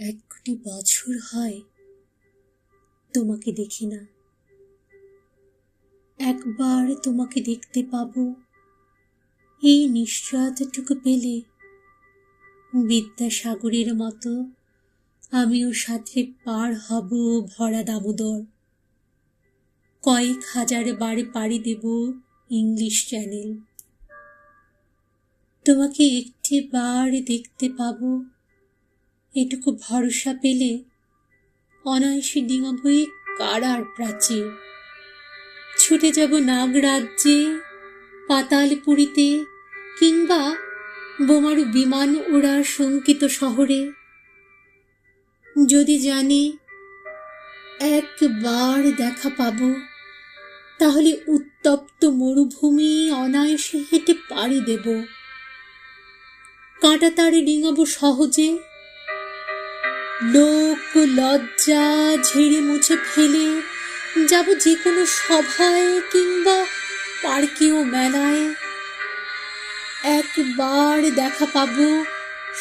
এক কোটি বছর হয় তোমাকে দেখি না। একবার তোমাকে দেখতে পাবো, এই নিশ্চয়তাটুকু পেলে বিদ্যাসাগরের মতো আমিও সাথে পার হব ভরা দামোদর। কয়েক হাজার বার পাড়ি দেব ইংলিশ চ্যানেল। তোমাকে একটি বার দেখতে পাবো, এটুকু ভরসা পেলে অনায়াসে ডিঙাবই কারার প্রাচীর। ছুটে যাব নাগরাজ্যে, পাতালপুরীতে, কিংবা বোমারু বিমান ওড়ার শঙ্কিত শহরে। যদি জানি একবার দেখা পাবো, তাহলে উত্তপ্ত মরুভূমি অনায়াসে হেঁটে পাড়ি দেব। কাঁটা তারে ডিঙাবো সহজে, লোক লজ্জা ঝেড়ে মুছে ফেলে যাব যে কোনো সভায় কিংবা পার্কে ও মেলায়। একবার দেখা পাবো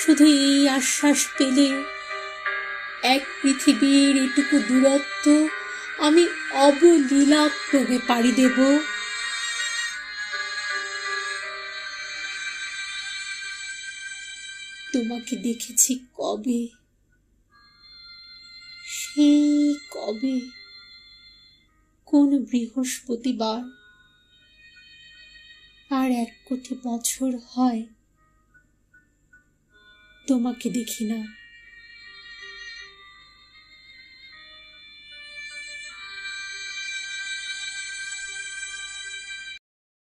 শুধু এই আশ্বাস পেলে, এক পৃথিবীর এটুকু দূরত্ব আমি অবলীলাক্রমে পাড়ি দেব। তোমাকে দেখেছি কবে, সেই কবে, কোন বৃহস্পতিবার। আর 1 কোটি বছর হয় তোমাকে দেখি না।